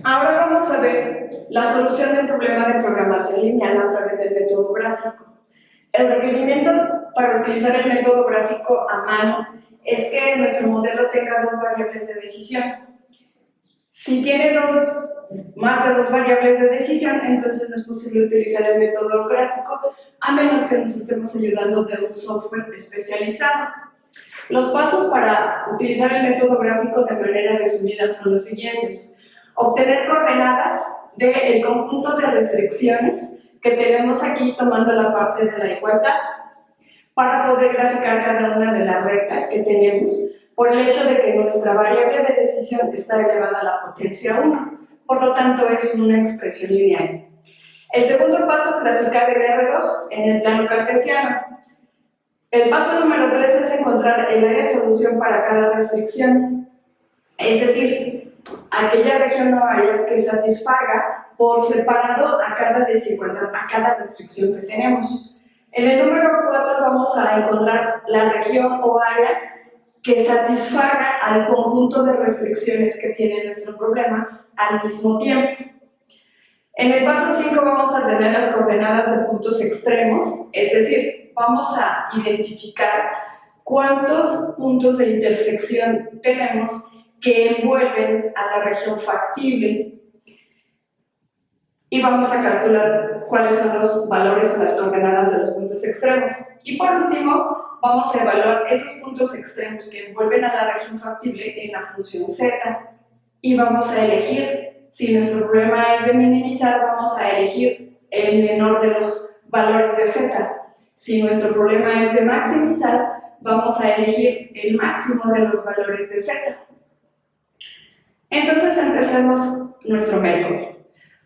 Ahora vamos a ver la solución del problema de programación lineal a través del método gráfico. El requerimiento para utilizar el método gráfico a mano es que nuestro modelo tenga dos variables de decisión. Si tiene más de dos variables de decisión, entonces no es posible utilizar el método gráfico a menos que nos estemos ayudando de un software especializado. Los pasos para utilizar el método gráfico de manera resumida son los siguientes. Obtener coordenadas del conjunto de restricciones que tenemos aquí tomando la parte de la igualdad para poder graficar cada una de las rectas que tenemos por el hecho de que nuestra variable de decisión está elevada a la potencia 1, por lo tanto es una expresión lineal. El segundo paso es graficar el R2 en el plano cartesiano. El paso número 3 es encontrar el área de solución para cada restricción, es decir, aquella región o área que satisfaga por separado a cada desigualdad, a cada restricción que tenemos. En el número 4 vamos a encontrar la región o área que satisfaga al conjunto de restricciones que tiene nuestro problema al mismo tiempo. En el paso 5 vamos a tener las coordenadas de puntos extremos, es decir, vamos a identificar cuántos puntos de intersección tenemos que envuelven a la región factible y vamos a calcular cuáles son los valores o las coordenadas de los puntos extremos. Y por último, vamos a evaluar esos puntos extremos que envuelven a la región factible en la función z y vamos a elegir, si nuestro problema es de minimizar, vamos a elegir el menor de los valores de z. Si nuestro problema es de maximizar, vamos a elegir el máximo de los valores de z. Entonces empecemos nuestro método.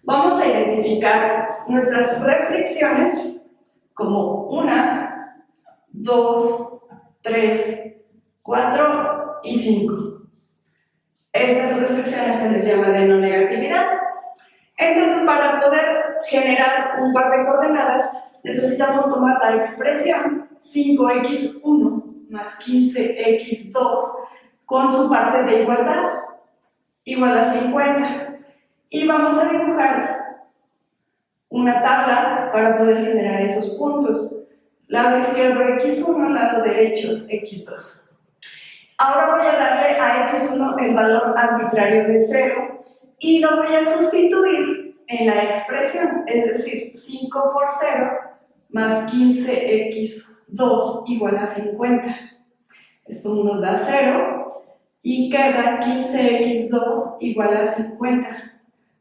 Vamos a identificar nuestras restricciones como 1, 2, 3, 4 y 5. Estas restricciones se les llama de no negatividad. Entonces, para poder generar un par de coordenadas, necesitamos tomar la expresión 5x1 más 15x2 con su parte de igualdad, igual a 50. Y vamos a dibujar una tabla para poder generar esos puntos. Lado izquierdo x1, lado derecho x2. Ahora voy a darle a x1 el valor arbitrario de 0 y lo voy a sustituir en la expresión, es decir, 5 por 0 más 15x2 igual a 50. Esto nos da 0 y queda 15x2 igual a 50.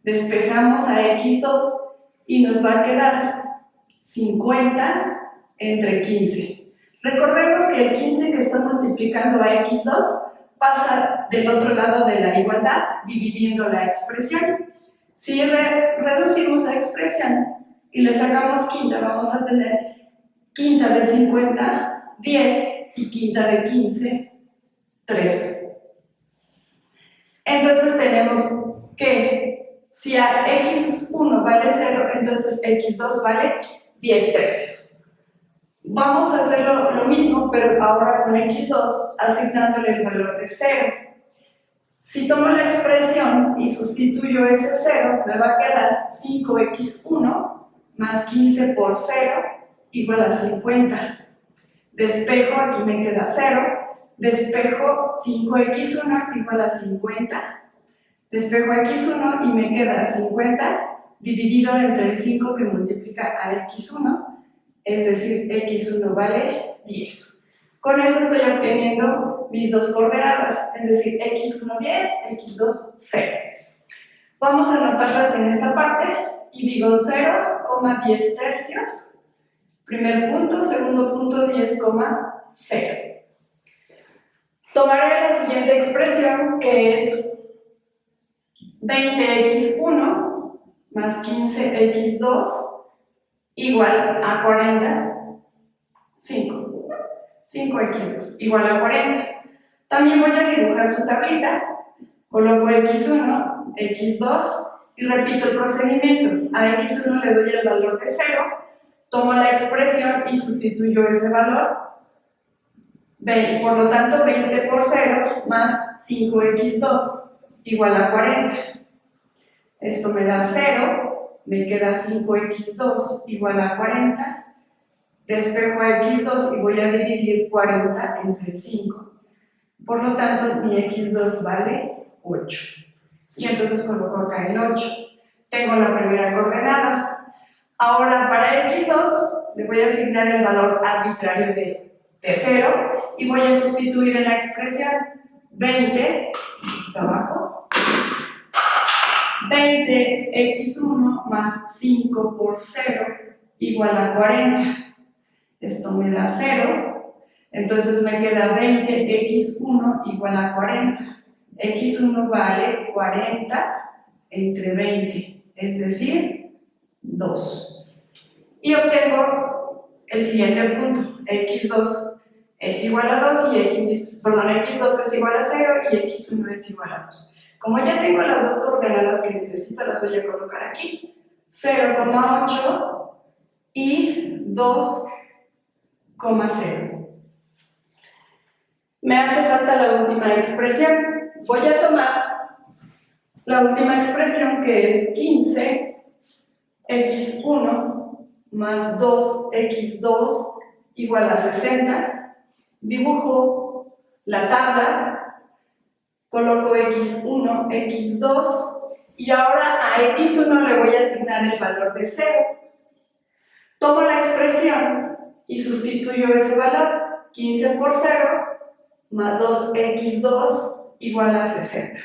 Despejamos a x2 y nos va a quedar 50 entre 15. Recordemos que el 15 que está multiplicando a x2 pasa del otro lado de la igualdad dividiendo la expresión. Si reducimos la expresión y le sacamos quinta, vamos a tener quinta de 50, 10 y quinta de 15, 3. Entonces tenemos que si a x1 vale 0, entonces x2 vale 10 tercios. Vamos a hacer lo mismo, pero ahora con x2, asignándole el valor de 0. Si tomo la expresión y sustituyo ese 0, me va a quedar 5x1 más 15 por 0 igual a 50. Despejo, aquí me queda 0. Despejo 5x1 igual a 50. Despejo x1 y me queda 50 dividido entre el 5 que multiplica a x1, es decir, x1 vale 10. Con eso estoy obteniendo mis dos coordenadas, es decir, x1 10, x2 0. Vamos a anotarlas en esta parte y digo 0,10 tercios, primer punto, segundo punto 10,0. Tomaré la siguiente expresión que es 20x1 más 15x2 igual a 40, 5x2 igual a 40. También voy a dibujar su tablita, coloco x1, x2 y repito el procedimiento. A x1 le doy el valor de 0, tomo la expresión y sustituyo ese valor. Por lo tanto, 20 por 0 más 5x2 igual a 40. Esto me da 0, me queda 5x2 igual a 40. Despejo a x2 y voy a dividir 40 entre 5. Por lo tanto, mi x2 vale 8. Y entonces coloco acá el 8. Tengo la primera coordenada. Ahora, para x2, le voy a asignar el valor arbitrario de 0 y voy a sustituir en la expresión 20, abajo, 20x1 más 5 por 0 igual a 40. Esto me da 0, entonces me queda 20x1 igual a 40. x1 vale 40 entre 20, es decir, 2. Y obtengo el siguiente punto, x2 es igual a 2 y x2 es igual a 0 y x1 es igual a 2. Como ya tengo las dos coordenadas que necesito, las voy a colocar aquí, 0,8 y 2,0. Me hace falta la última expresión. Voy a tomar la última expresión, que es 15x1 más 2x2 igual a 60. Dibujo la tabla, coloco x1, x2 y ahora a x1 le voy a asignar el valor de 0. Tomo la expresión y sustituyo ese valor, 15 por 0 más 2x2 igual a 60.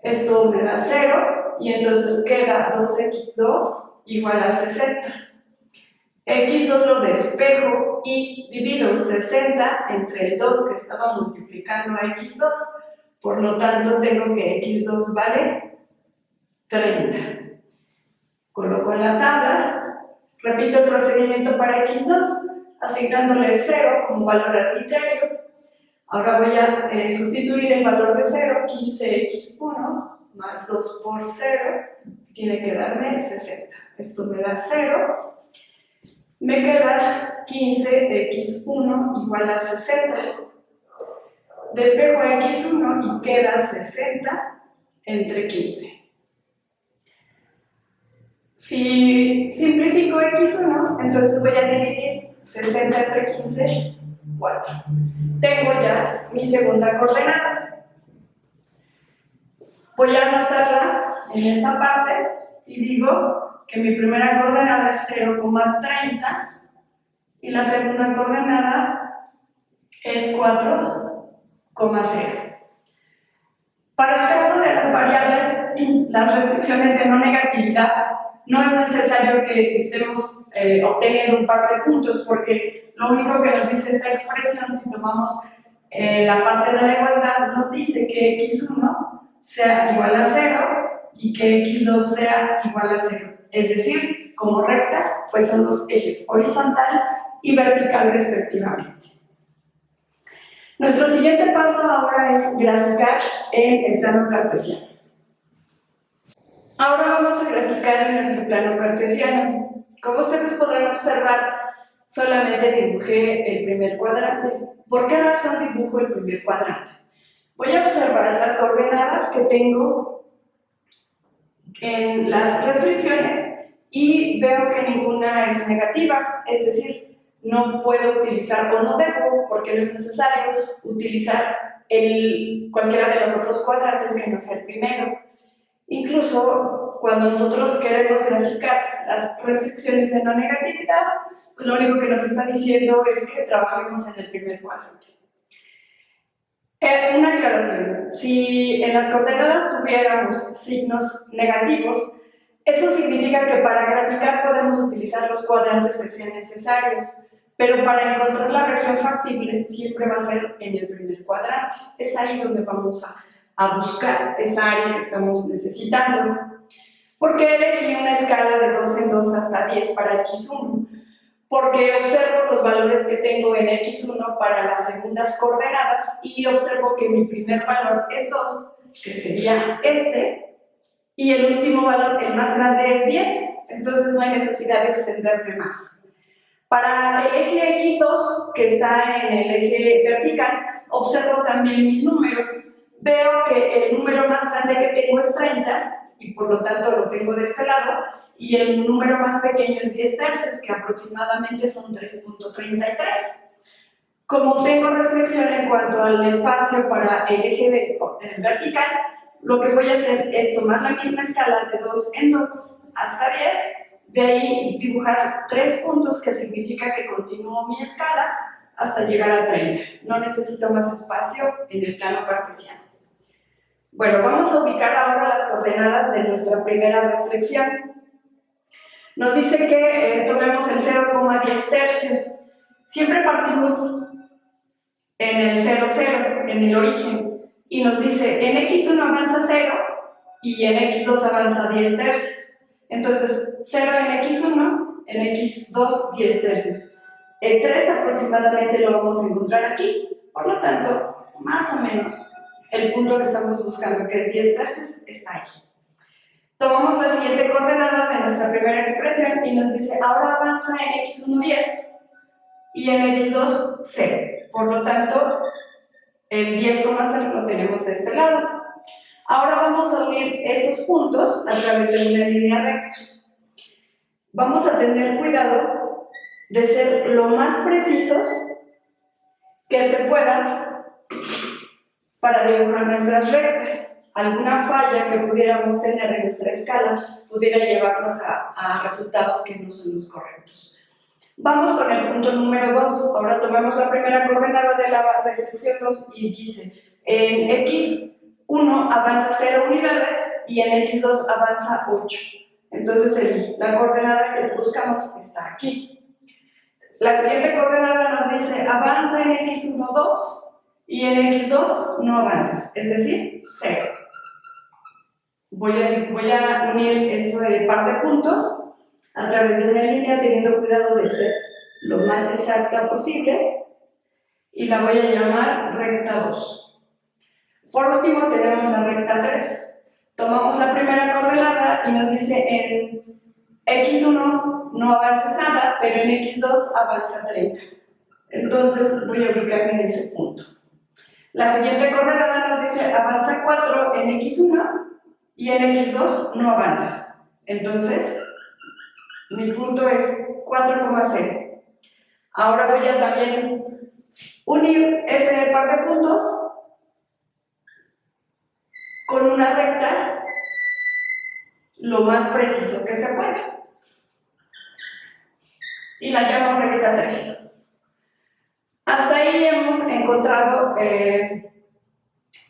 Esto me da 0 y entonces queda 2x2 igual a 60. x2 lo despejo y divido 60 entre el 2 que estaba multiplicando a x2. Por lo tanto, tengo que x2 vale 30. Coloco en la tabla, repito el procedimiento para x2, asignándole 0 como valor arbitrario. Ahora voy a sustituir el valor de 0, 15x1 más 2 por 0, tiene que darme 60. Esto me da 0. Me queda 15x1 igual a 60. Despejo x1 y queda 60 entre 15. Si simplifico x1, entonces voy a dividir 60 entre 15, 4. Tengo ya mi segunda coordenada. Voy a anotarla en esta parte y digo que mi primera coordenada es 0,30 y la segunda coordenada es 4,0. Para el caso de las variables, las restricciones de no negatividad, no es necesario que estemos obteniendo un par de puntos, porque lo único que nos dice esta expresión, si tomamos la parte de la igualdad, nos dice que x1 sea igual a 0 y que x2 sea igual a 0. Es decir, como rectas, pues son los ejes horizontal y vertical respectivamente. Nuestro siguiente paso ahora es graficar en el plano cartesiano. Ahora vamos a graficar en nuestro plano cartesiano. Como ustedes podrán observar, solamente dibujé el primer cuadrante. ¿Por qué razón dibujo el primer cuadrante? Voy a observar las coordenadas que tengo en las restricciones y veo que ninguna es negativa, es decir, no puedo utilizar o no debo, porque no es necesario, utilizar cualquiera de los otros cuadrantes que no sea el primero. Incluso cuando nosotros queremos graficar las restricciones de no negatividad, pues lo único que nos está diciendo es que trabajemos en el primer cuadrante. Una aclaración, si en las coordenadas tuviéramos signos negativos, eso significa que para graficar podemos utilizar los cuadrantes que sean necesarios, pero para encontrar la región factible siempre va a ser en el primer cuadrante. Es ahí donde vamos a buscar esa área que estamos necesitando. ¿Por qué elegí una escala de 2 en 2 hasta 10 para x1? Porque observo los valores que tengo en x1 para las segundas coordenadas y observo que mi primer valor es 2, que sería este, y el último valor, el más grande, es 10, entonces no hay necesidad de extenderme más. Para el eje x2, que está en el eje vertical, observo también mis números. Veo que el número más grande que tengo es 30 y por lo tanto lo tengo de este lado, y el número más pequeño es 10 tercios, que aproximadamente son 3.33. Como tengo restricción en cuanto al espacio para el eje vertical, lo que voy a hacer es tomar la misma escala de 2 en 2 hasta 10, de ahí dibujar 3 puntos, que significa que continúo mi escala hasta llegar a 30. No necesito más espacio en el plano cartesiano. Bueno, vamos a ubicar ahora las coordenadas de nuestra primera restricción. Nos dice que tomemos el 0,10 tercios. Siempre partimos en el 0, 0, en el origen, y nos dice en x1 avanza 0 y en x2 avanza 10 tercios. Entonces, 0 en x1, en x2, 10 tercios. El 3 aproximadamente lo vamos a encontrar aquí, por lo tanto, más o menos, el punto que estamos buscando, que es 10 tercios, está aquí. Tomamos la siguiente coordenada de nuestra primera expresión y nos dice, ahora avanza en x1 10 y en x2 0. Por lo tanto, el 10,0 lo tenemos de este lado. Ahora vamos a unir esos puntos a través de una línea recta. Vamos a tener cuidado de ser lo más precisos que se pueda para dibujar nuestras rectas. Alguna falla que pudiéramos tener en nuestra escala pudiera llevarnos a resultados que no son los correctos. Vamos con el punto número 2. Ahora tomamos la primera coordenada de la restricción 2 y dice, en x1 avanza 0 unidades y en x2 avanza 8. Entonces la coordenada que buscamos está aquí. La siguiente coordenada nos dice, avanza en x1 2 y en x2 no avances, es decir, 0. Voy a unir esto de par de puntos a través de una línea, teniendo cuidado de ser lo más exacta posible, y la voy a llamar recta 2. Por último tenemos la recta 3. Tomamos la primera coordenada y nos dice en x1 no avanzas nada, pero en x2 avanza 30. Entonces voy a ubicarme en ese punto. La siguiente coordenada nos dice avanza 4 en x1 y en x2 no avanzas. Entonces mi punto es 4,0. Ahora voy a también unir ese par de puntos con una recta lo más preciso que se pueda. Y la llamo recta 3. Hasta ahí hemos encontrado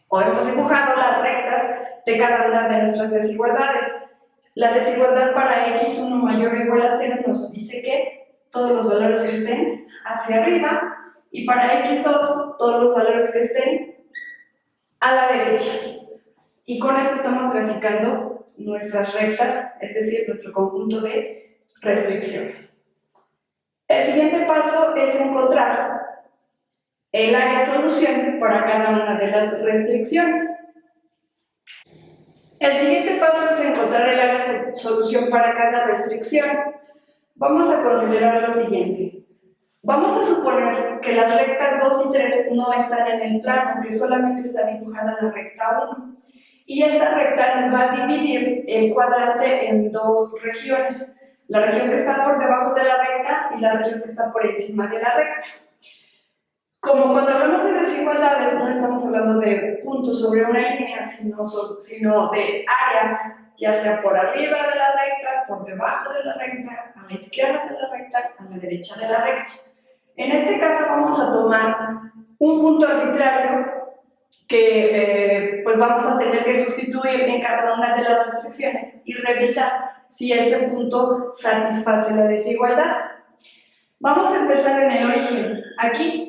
o hemos dibujado las rectas de cada una de nuestras desigualdades. La desigualdad para x1 mayor o igual a 0 nos dice que todos los valores que estén hacia arriba, y para x2 todos los valores que estén a la derecha. Y con eso estamos graficando nuestras rectas, es decir, nuestro conjunto de restricciones. El siguiente paso es encontrar el área solución para cada una de las restricciones. El siguiente paso es encontrar el área solución para cada restricción. Vamos a considerar lo siguiente. Vamos a suponer que las rectas 2 y 3 no están en el plano, que solamente está dibujada la recta 1. Y esta recta nos va a dividir el cuadrante en dos regiones. La región que está por debajo de la recta y la región que está por encima de la recta. Como cuando hablamos de desigualdades, no estamos hablando de puntos sobre una línea, sino de áreas, ya sea por arriba de la recta, por debajo de la recta, a la izquierda de la recta, a la derecha de la recta. En este caso vamos a tomar un punto arbitrario que pues vamos a tener que sustituir en cada una de las restricciones y revisar si ese punto satisface la desigualdad. Vamos a empezar en el origen, aquí.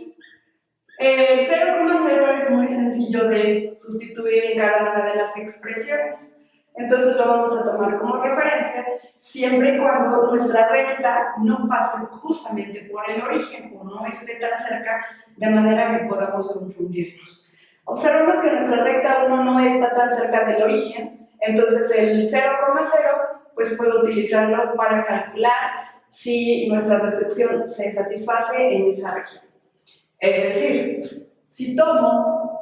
El 0,0 es muy sencillo de sustituir en cada una de las expresiones. Entonces lo vamos a tomar como referencia siempre y cuando nuestra recta no pase justamente por el origen o no esté tan cerca de manera que podamos confundirnos. Observamos que nuestra recta 1 no está tan cerca del origen, entonces el 0,0 pues puedo utilizarlo para calcular si nuestra restricción se satisface en esa región. Es decir, si tomo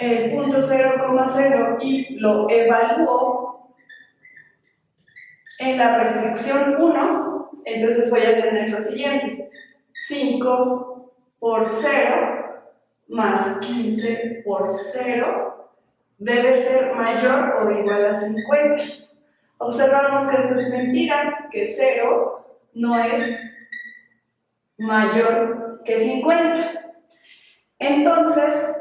el punto 0,0 y lo evalúo en la restricción 1, entonces voy a tener lo siguiente: 5 por 0 más 15 por 0 debe ser mayor o igual a 50. Observamos que esto es mentira, que 0 no es mayor que 50. Entonces,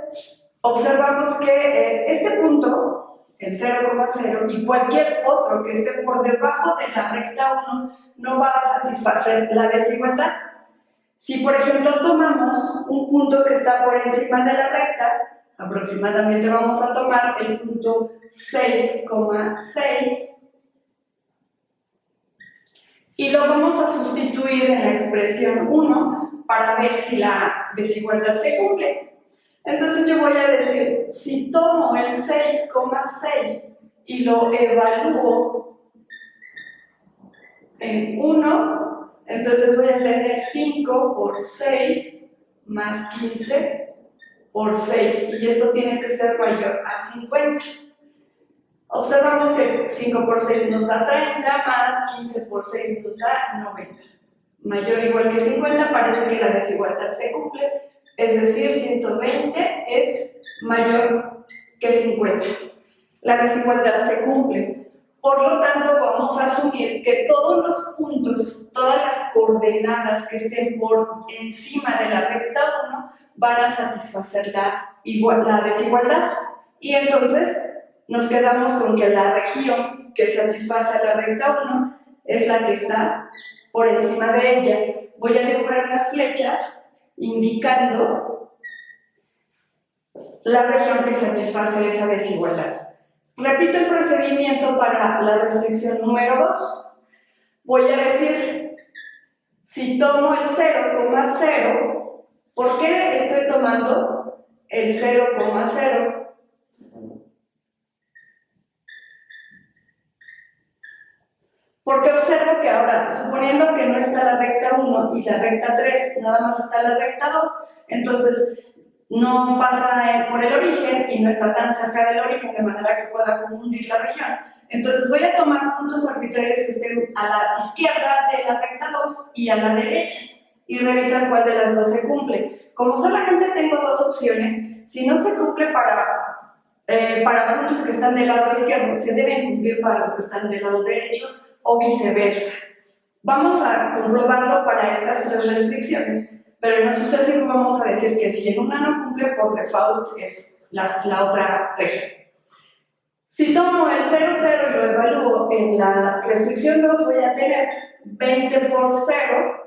observamos que este punto, el 0,0, y cualquier otro que esté por debajo de la recta 1 no va a satisfacer la desigualdad. Si, por ejemplo, tomamos un punto que está por encima de la recta, aproximadamente vamos a tomar el punto 6,6 y lo vamos a sustituir en la expresión 1 para ver si la desigualdad se cumple. Entonces yo voy a decir, si tomo el 6,6 y lo evalúo en 1, entonces voy a tener 5 por 6 más 15 por 6, y esto tiene que ser mayor a 50. Observamos que 5 por 6 nos da 30, más 15 por 6 nos da 90. Mayor o igual que 50, parece que la desigualdad se cumple, es decir, 120 es mayor que 50. La desigualdad se cumple. Por lo tanto, vamos a asumir que todos los puntos, todas las coordenadas que estén por encima de la recta 1 van a satisfacer la desigualdad. Y entonces nos quedamos con que la región que satisface la recta 1 es la que está por encima de ella. Voy a dibujar unas flechas indicando la región que satisface esa desigualdad. Repito el procedimiento para la restricción número 2. Voy a decir, si tomo el 0,0, ¿por qué estoy tomando el 0,0? Porque observo que ahora, suponiendo que no está la recta 1 y la recta 3, nada más está la recta 2, entonces no pasa por el origen y no está tan cerca del origen de manera que pueda confundir la región. Entonces voy a tomar puntos arbitrarios que estén a la izquierda de la recta 2 y a la derecha y revisar cuál de las dos se cumple. Como solamente tengo dos opciones, si no se cumple para puntos que están del lado izquierdo, se deben cumplir para los que están del lado derecho, o viceversa. Vamos a comprobarlo para estas tres restricciones, pero en lo sucesivo vamos a decir que si en una no cumple, por default es la otra región. Si tomo el 0,0 y lo evalúo en la restricción 2, voy a tener 20 por 0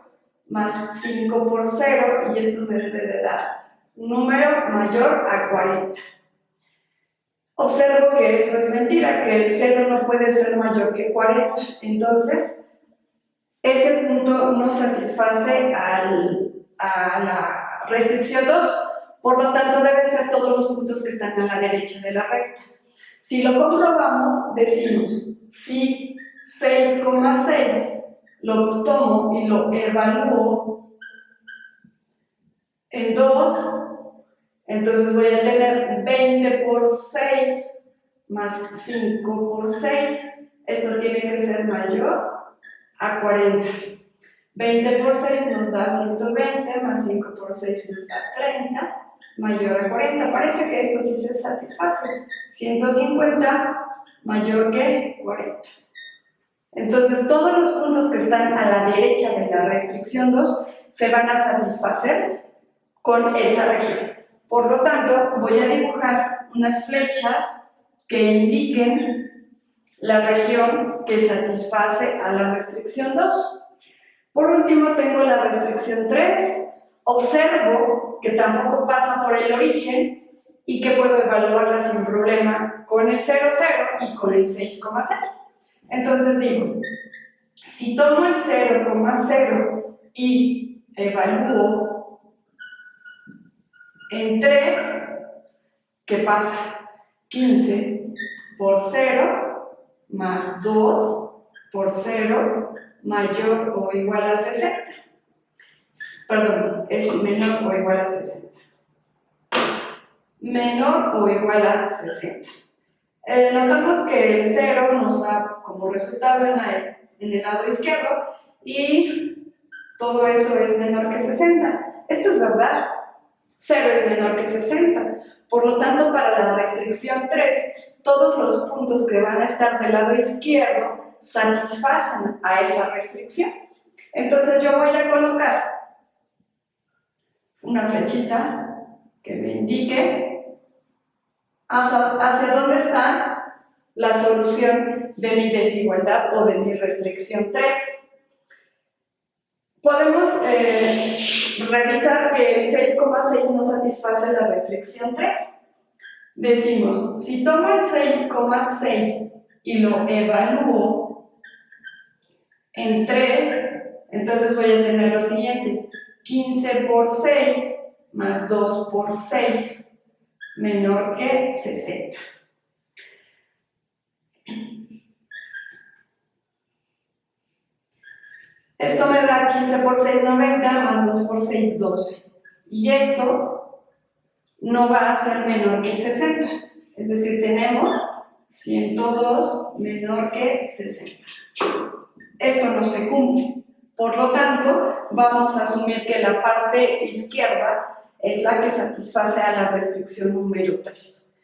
más 5 por 0, y esto me debe de dar un número mayor a 40. Observo que eso es mentira, que el 0 no puede ser mayor que 40, entonces ese punto no satisface a la restricción 2, por lo tanto deben ser todos los puntos que están a la derecha de la recta. Si lo comprobamos, decimos, si 6,6 lo tomo y lo evalúo en 2, entonces voy a tener 20 por 6 más 5 por 6. Esto tiene que ser mayor a 40. 20 por 6 nos da 120, más 5 por 6 nos da 30, mayor a 40. Parece que esto sí se satisface. 150 mayor que 40. Entonces, todos los puntos que están a la derecha de la restricción 2 se van a satisfacer con esa región. Por lo tanto, voy a dibujar unas flechas que indiquen la región que satisface a la restricción 2. Por último, tengo la restricción 3. Observo que tampoco pasa por el origen y que puedo evaluarla sin problema con el 0,0 y con el 6,6. Entonces digo, si tomo el 0,0 y evalúo en 3, ¿qué pasa? 15 por 0 más 2 por 0 mayor o igual a 60. Perdón, es menor o igual a 60. menor o igual a 60. Notamos que el 0 nos da como resultado en el lado izquierdo y todo eso es menor que 60. Esto es verdad, 0 es menor que 60. Por lo tanto, para la restricción 3, todos los puntos que van a estar del lado izquierdo satisfacen a esa restricción. Entonces yo voy a colocar una flechita que me indique hacia dónde está la solución de mi desigualdad o de mi restricción 3. Podemos revisar que el 6,6 no satisface la restricción 3. Decimos, si tomo el 6,6 y lo evalúo en 3, entonces voy a tener lo siguiente: 15 por 6 más 2 por 6 menor que 60. Esto me da 15 por 6, 90, más 2 por 6, 12. Y esto no va a ser menor que 60. Es decir, tenemos 102 menor que 60. Esto no se cumple. Por lo tanto, vamos a asumir que la parte izquierda es la que satisface a la restricción número 3.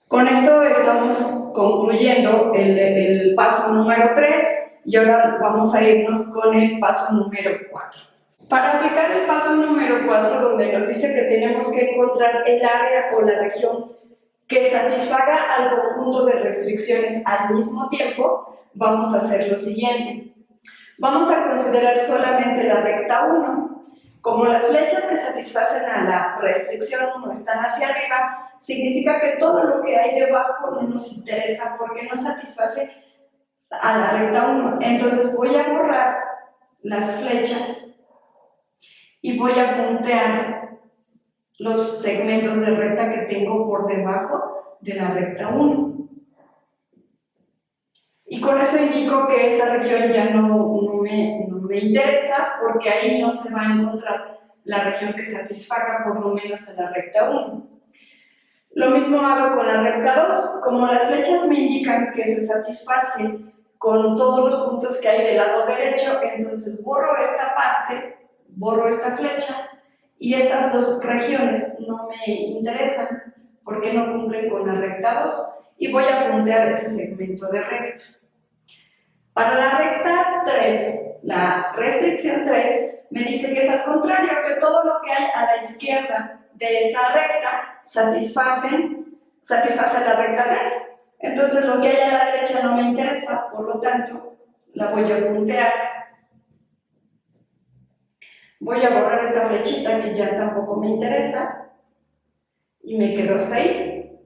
Con esto estamos concluyendo el paso número 3 y ahora vamos a irnos con el paso número 4. Para aplicar el paso número 4, donde nos dice que tenemos que encontrar el área o la región que satisfaga al conjunto de restricciones al mismo tiempo, vamos a hacer lo siguiente. Vamos a considerar solamente la recta 1. Como las flechas que satisfacen a la restricción 1 están hacia arriba, significa que todo lo que hay debajo no nos interesa porque no satisface a la recta 1. Entonces voy a borrar las flechas y voy a puntear los segmentos de recta que tengo por debajo de la recta 1. Y con eso indico que esa región ya no me interesa porque ahí no se va a encontrar la región que satisfaga por lo menos a la recta 1. Lo mismo hago con la recta 2. Como las flechas me indican que se satisface con todos los puntos que hay del lado derecho, entonces borro esta parte, borro esta flecha y estas dos regiones no me interesan porque no cumplen con la recta 2 y voy a puntear ese segmento de recta. Para la recta 3, la restricción 3 me dice que es al contrario, que todo lo que hay a la izquierda de esa recta satisface la recta 3. Entonces lo que hay a la derecha no me interesa, por lo tanto la voy a puntear. Voy a borrar esta flechita que ya tampoco me interesa y me quedo hasta ahí.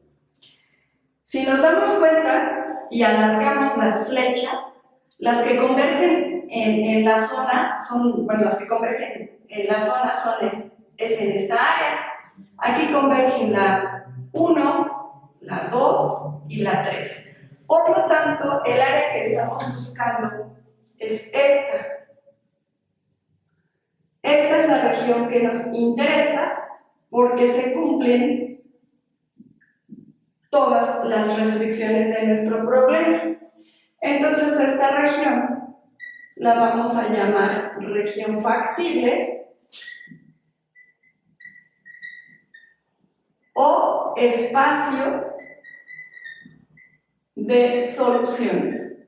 Si nos damos cuenta y alargamos las flechas, las que convergen en la zona son, bueno, las que convergen en la zona es en esta área. Aquí convergen la 1, la 2 y la 3. Por lo tanto, el área que estamos buscando es esta. Esta es la región que nos interesa porque se cumplen todas las restricciones de nuestro problema. Entonces, esta región la vamos a llamar región factible o espacio de soluciones.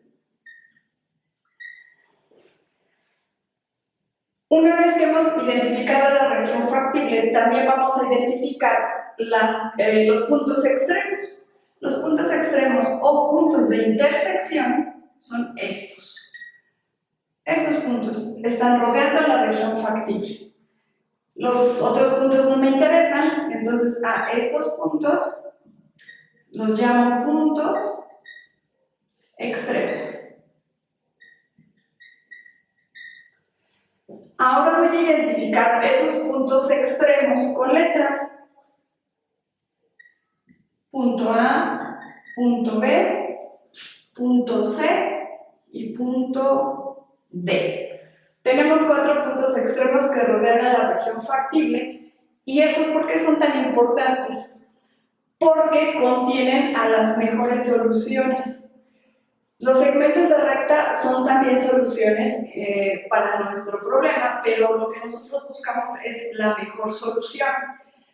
Una vez que hemos identificado la región factible, también vamos a identificar los puntos extremos. Los puntos extremos o puntos de intersección son estos. Estos puntos están rodeando la región factible. Los otros puntos no me interesan, entonces a estos puntos los llamo puntos extremos. Ahora voy a identificar esos puntos extremos con letras. Punto A, punto B, punto C y punto D. Tenemos 4 puntos extremos que rodean a la región factible ¿Y esos por qué son tan importantes? Porque contienen a las mejores soluciones. Los segmentos de recta son también soluciones para nuestro problema, pero lo que nosotros buscamos es la mejor solución.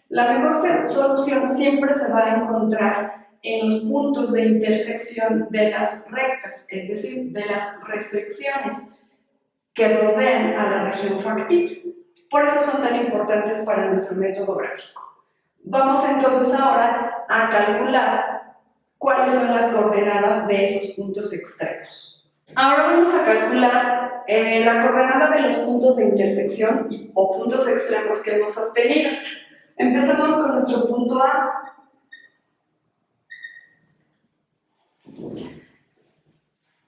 La mejor solución siempre se va a encontrar en los puntos de intersección de las rectas, es decir, de las restricciones que rodean a la región factible. Por eso son tan importantes para nuestro método gráfico. Vamos entonces ahora a calcular cuáles son las coordenadas de esos puntos extremos. Ahora vamos a calcular la coordenada de los puntos de intersección o puntos extremos que hemos obtenido. Empezamos con nuestro punto A.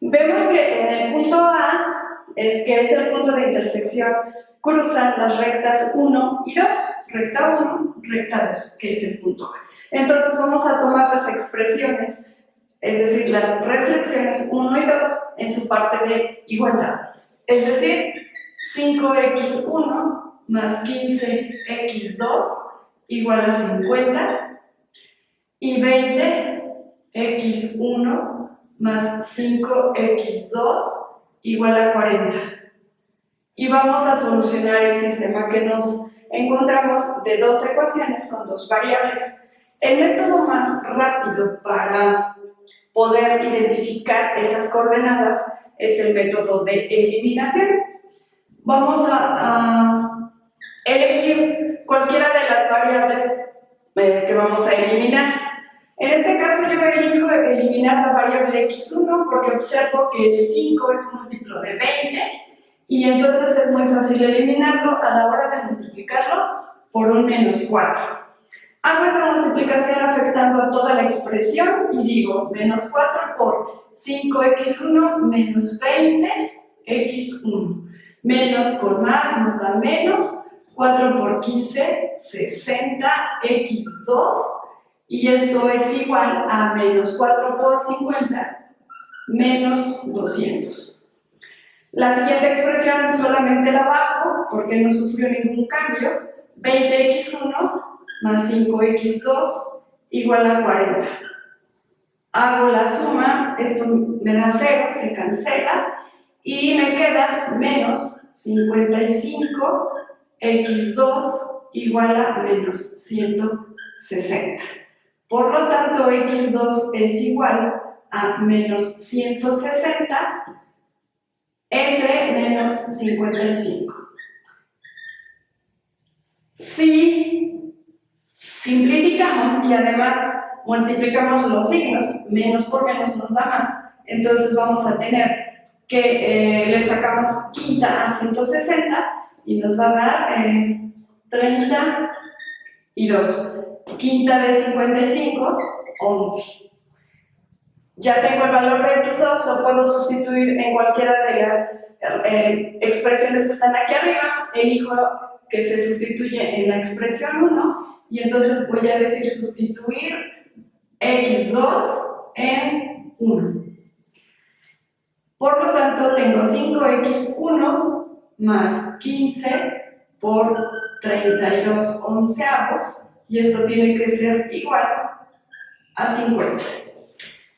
Vemos que en el punto A, que es el punto de intersección, cruzan las rectas 1 y 2, recta 1, recta 2, que es el punto A. Entonces vamos a tomar las expresiones, es decir, las restricciones 1 y 2 en su parte de igualdad. Es decir, 5x1 más 15x2 igual a 50 y 20x1 más 5x2 igual a 40. Y vamos a solucionar el sistema que nos encontramos de dos ecuaciones con dos variables. El método más rápido para poder identificar esas coordenadas es el método de eliminación. Vamos a elegir cualquiera de las variables que vamos a eliminar. En este caso yo elijo eliminar la variable x1 porque observo que el 5 es múltiplo de 20 y entonces es muy fácil eliminarlo a la hora de multiplicarlo por un menos 4. Hago esa multiplicación afectando a toda la expresión y digo menos 4 por 5x1 menos 20x1. Menos con más nos da menos, 4 por 15, 60x2 y esto es igual a menos 4 por 50, menos 200. La siguiente expresión solamente la bajo porque no sufrió ningún cambio, 20x1 más 5x2 igual a 40. Hago la suma, esto me da 0, se cancela y me queda menos 55x2 igual a menos 160. Por lo tanto, x2 es igual a menos 160 entre menos 55. Si simplificamos y además multiplicamos los signos, menos por menos nos da más, entonces vamos a tener que le sacamos quinta a 160 y nos va a dar 32. Quinta de 55, 11. Ya tengo el valor de x2, lo puedo sustituir en cualquiera de las expresiones que están aquí arriba. Elijo que se sustituye en la expresión 1 y entonces voy a decir sustituir x2 en 1. Por lo tanto, tengo 5x1 más 15 por 32 onceavos y esto tiene que ser igual a 50.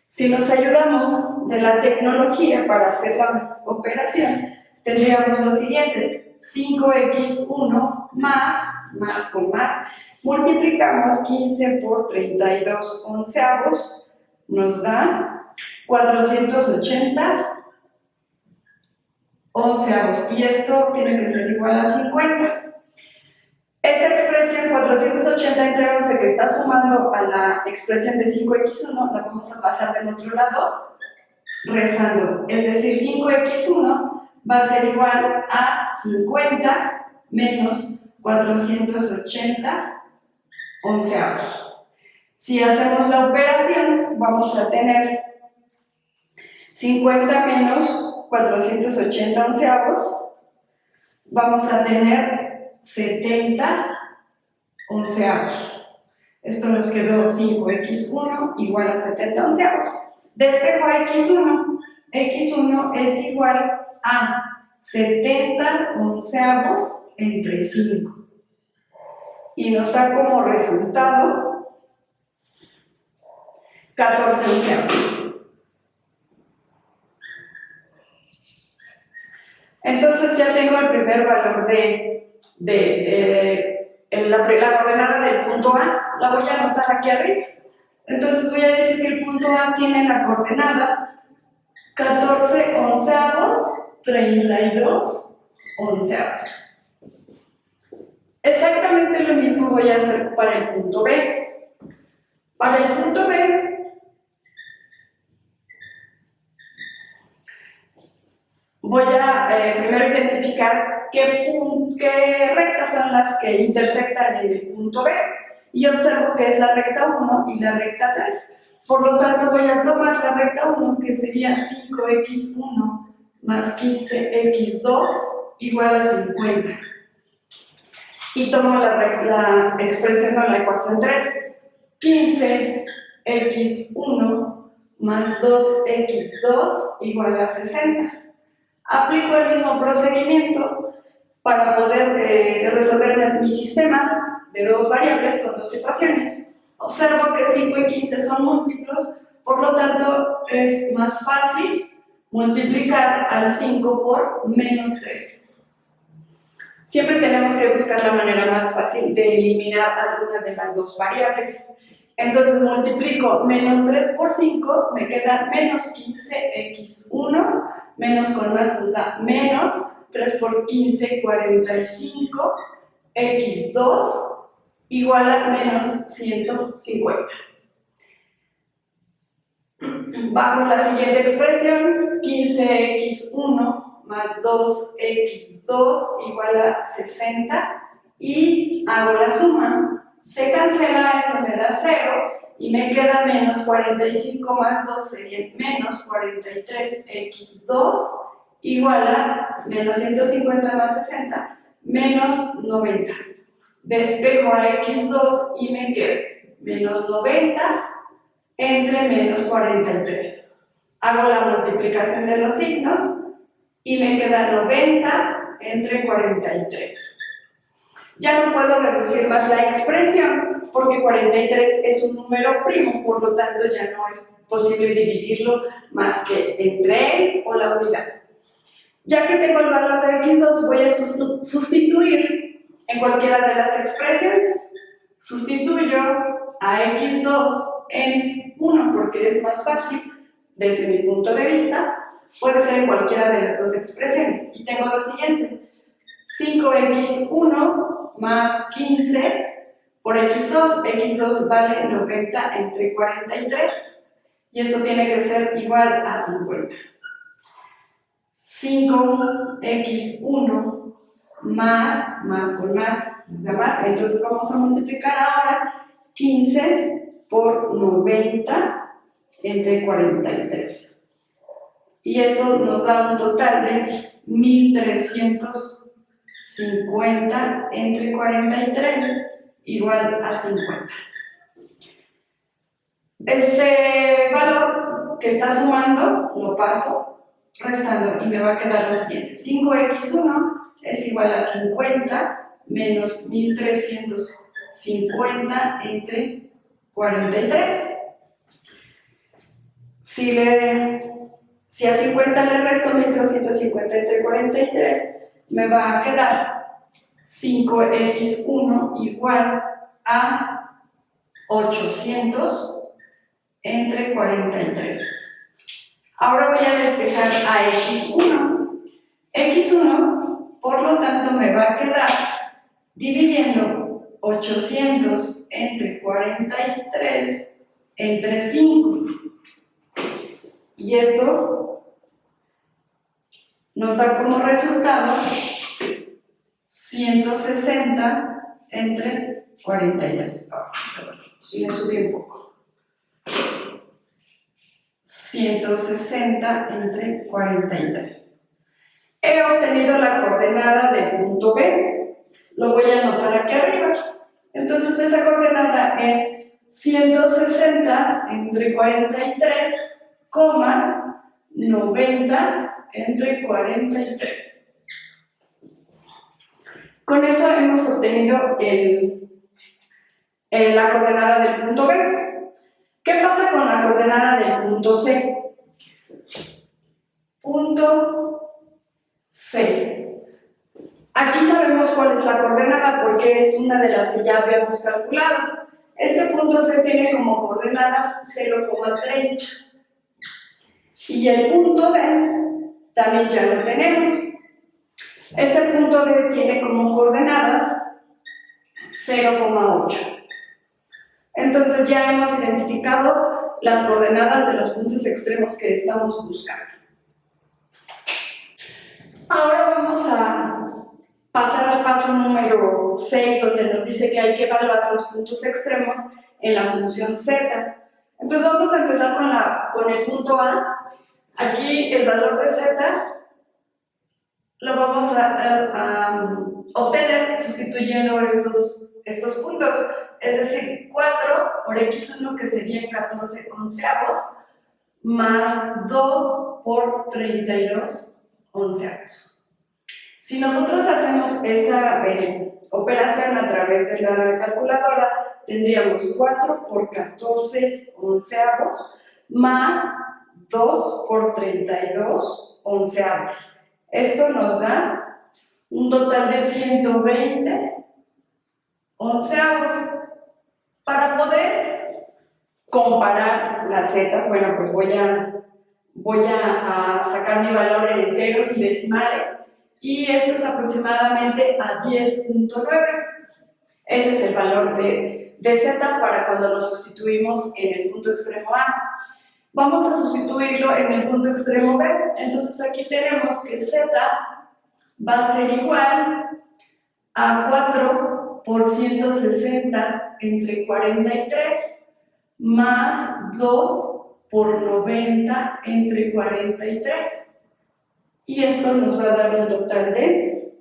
Si nos ayudamos de la tecnología para hacer la operación, tendríamos lo siguiente: 5x1 más con más, multiplicamos 15 por 32 onceavos, nos da 480 onceavos, y esto tiene que ser igual a 50. Esta expresión 480 entre 11 que está sumando a la expresión de 5x1 la vamos a pasar del otro lado restando, es decir, 5x1 va a ser igual a 50 menos 480 onceavos. Si hacemos la operación vamos a tener 50 menos 480 onceavos, vamos a tener 70 onceavos. Esto nos quedó 5x1 igual a 70 onceavos. Despejo a x1. x1 es igual a 70 onceavos entre 5. y nos da como resultado 14 onceavos. Entonces ya tengo el primer valor la coordenada del punto A, la voy a anotar aquí arriba. Entonces voy a decir que el punto A tiene la coordenada 14 onceavos, 32 onceavos. Exactamente lo mismo voy a hacer para el punto B. Para el punto B, voy a primero identificar qué rectas son las que intersectan en el punto B y observo que es la recta 1 y la recta 3. Por lo tanto, voy a tomar la recta 1, que sería 5x1 más 15x2 igual a 50. Y tomo la expresión o la ecuación 3. 15x1 más 2x2 igual a 60. Aplico el mismo procedimiento para poder resolver mi sistema de dos variables con dos ecuaciones. Observo que 5 y 15 son múltiplos, por lo tanto es más fácil multiplicar al 5 por menos 3. Siempre tenemos que buscar la manera más fácil de eliminar alguna de las dos variables. Entonces multiplico menos 3 por 5, me queda menos 15x1, menos con más nos da menos 3 por 15, 45, x2 igual a menos 150. Bajo la siguiente expresión, 15x1 más 2x2 igual a 60 y hago la suma. Se cancela, esto me da 0 y me queda menos 45 más 2 sería menos 43x2 igual a menos 150 más 60, menos 90. Despejo a x2 y me queda menos 90 entre menos 43. Hago la multiplicación de los signos y me queda 90 entre 43. Ya no puedo reducir más la expresión porque 43 es un número primo, por lo tanto ya no es posible dividirlo más que entre él o la unidad. Ya que tengo el valor de x2, voy a sustituir en cualquiera de las expresiones. Sustituyo a x2 en 1 porque es más fácil desde mi punto de vista. Puede ser en cualquiera de las dos expresiones. Y tengo lo siguiente: 5x1 más 15 por x2. x2 vale 90 entre 43. Y esto tiene que ser igual a 50. 5x1 más con más, nos da más. Entonces vamos a multiplicar ahora 15 por 90 entre 43. Y esto nos da un total de 1350 entre 43 igual a 50. Este valor que está sumando lo paso restando y me va a quedar lo siguiente: 5x1 es igual a 50 menos 1350 entre 43. Si a 50 le resto 1350 entre 43, me va a quedar 5x1 igual a 800 entre 43. Ahora voy a despejar a x1. x1, por lo tanto, me va a quedar dividiendo 800 entre 43 entre 5. Y esto nos da como resultado 160 entre 43. Si me subí un poco. 160 entre 43. He obtenido la coordenada del punto B. Lo voy a anotar aquí arriba. Entonces esa coordenada es 160 entre 43, 90 entre 43. Con eso hemos obtenido el la coordenada del punto B. ¿Qué pasa con la coordenada del punto C? Punto C. Aquí sabemos cuál es la coordenada porque es una de las que ya habíamos calculado. Este punto C tiene como coordenadas 0,30 y el punto D también ya lo tenemos. Ese punto D tiene como coordenadas 0,8. Entonces ya hemos identificado las coordenadas de los puntos extremos que estamos buscando. Ahora vamos a pasar al paso número 6, donde nos dice que hay que evaluar los puntos extremos en la función z. Entonces vamos a empezar con el punto A. Aquí el valor de z lo vamos a obtener sustituyendo estos puntos. Es decir, 4 por x1, que serían 14 onceavos, más 2 por 32 onceavos. Si nosotros hacemos esa operación a través de la calculadora, tendríamos 4 por 14 onceavos más 2 por 32 onceavos. Esto nos da un total de 120 onceavos. Para poder comparar las zetas, bueno, pues voy a sacar mi valor en enteros y decimales, y esto es aproximadamente a 10.9. Ese es el valor de z para cuando lo sustituimos en el punto extremo A. Vamos a sustituirlo en el punto extremo B. Entonces aquí tenemos que z va a ser igual a 4 por 160 entre 43 más 2 por 90 entre 43. Y esto nos va a dar un total de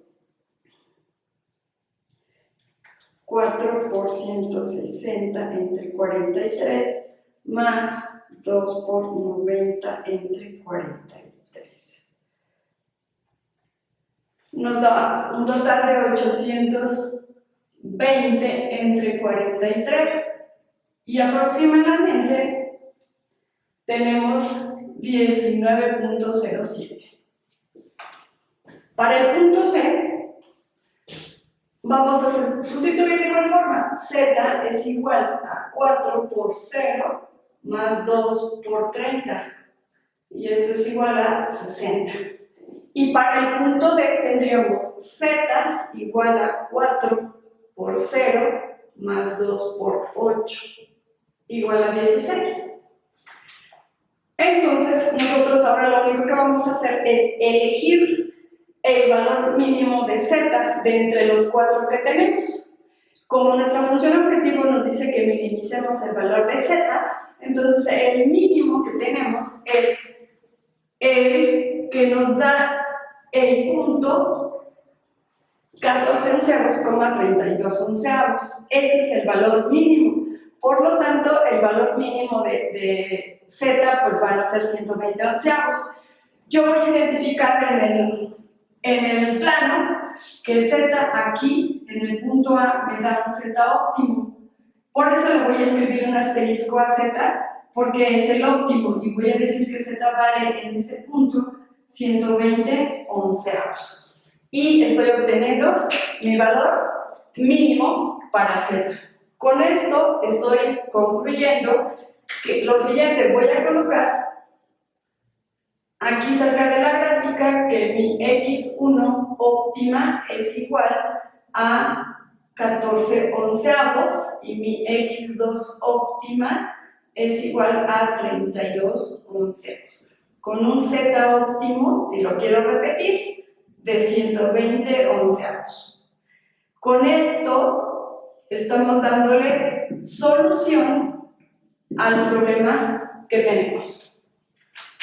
4 por 160 entre 43 más 2 por 90 entre 43. Nos da un total de 820 entre 43 y aproximadamente tenemos 19.07. Para el punto C vamos a sustituir de igual forma. Z es igual a 4 por 0 más 2 por 30 y esto es igual a 60. Y para el punto D tendríamos z igual a 4 por 0 más 2 por 8 igual a 16. Entonces nosotros ahora lo único que vamos a hacer es elegir el valor mínimo de z de entre los 4 que tenemos. Como nuestra función objetivo nos dice que minimicemos el valor de z, entonces el mínimo que tenemos es el que nos da el punto 14 onceavos, 32 onceavos. Ese es el valor mínimo. Por lo tanto, el valor mínimo de z pues van a ser 120 onceavos. Yo voy a identificar en el plano que z aquí, en el punto A, me da un z óptimo. Por eso le voy a escribir un asterisco a z, porque es el óptimo, y voy a decir que z vale en ese punto 120 onceavos. Y estoy obteniendo mi valor mínimo para z. Con esto estoy concluyendo que lo siguiente, voy a colocar aquí cerca de la gráfica que mi x1 óptima es igual a 14 onceavos y mi x2 óptima es igual a 32 onceavos. Con un z óptimo, si lo quiero repetir, de 120 onceavos. Con esto estamos dándole solución al problema que tenemos.